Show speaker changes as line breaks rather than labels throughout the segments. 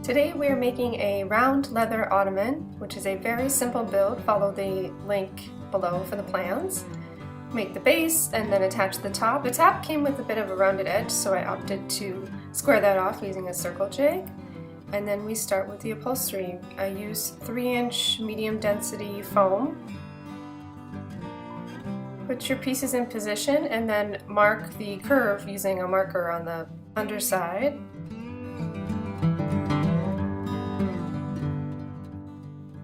Today we are making a round leather ottoman, which is a very simple build. Follow the link below for the plans. Make the base and then attach the top. The top came with a bit of a rounded edge, so I opted to square that off using a circle jig. And then we start with the upholstery. I use 3-inch medium density foam. Put your pieces in position and then mark the curve using a marker on the underside.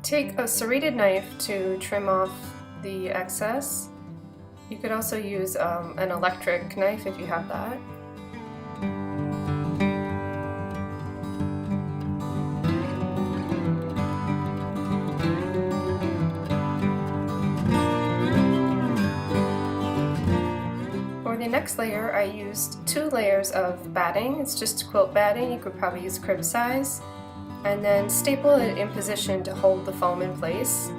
Take a serrated knife to trim off the excess. You could also use an electric knife if you have that. For the next layer, I used 2 layers of batting. It's just quilt batting. You could probably use crib size. And then staple it in position to hold the foam in place.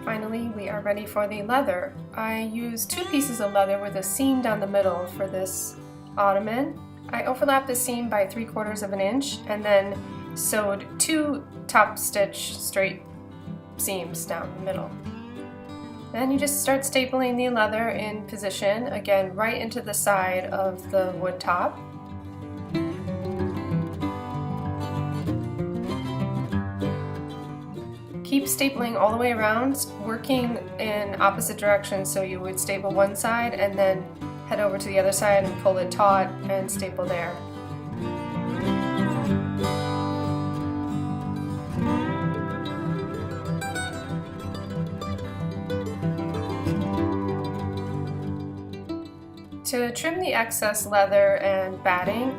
Finally, we are ready for the leather. I used 2 pieces of leather with a seam down the middle for this ottoman. I overlapped the seam by 3/4 of an inch and then sewed 2 top stitch straight seams down the middle. Then you just start stapling the leather in position, again right into the side of the wood top. Keep stapling all the way around, working in opposite directions, so you would staple one side and then head over to the other side and pull it taut and staple there. To trim the excess leather and batting,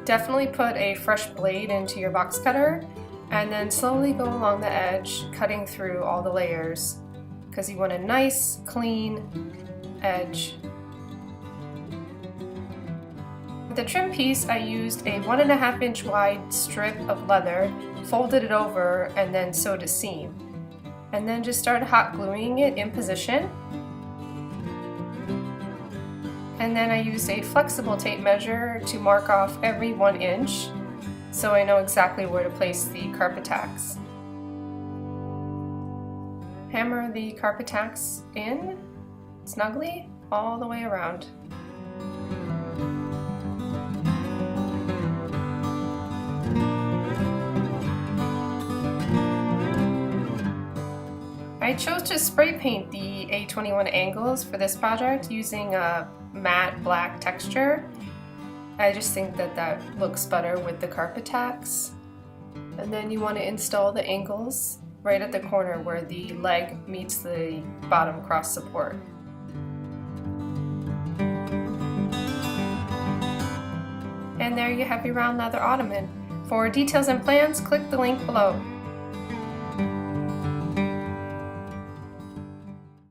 definitely put a fresh blade into your box cutter and then slowly go along the edge, cutting through all the layers because you want a nice, clean edge. For the trim piece, I used a 1.5 inch wide strip of leather, folded it over, and then sewed a seam. And then just started hot gluing it in position. And then I used a flexible tape measure to mark off every 1 inch. So I know exactly where to place the carpet tacks. Hammer the carpet tacks in snugly all the way around. I chose to spray paint the A21 angles for this project using a matte black texture. I just think that that looks better with the carpet tacks. And then you want to install the angles right at the corner where the leg meets the bottom cross support. And there you have your round leather ottoman. For details and plans, click the link below.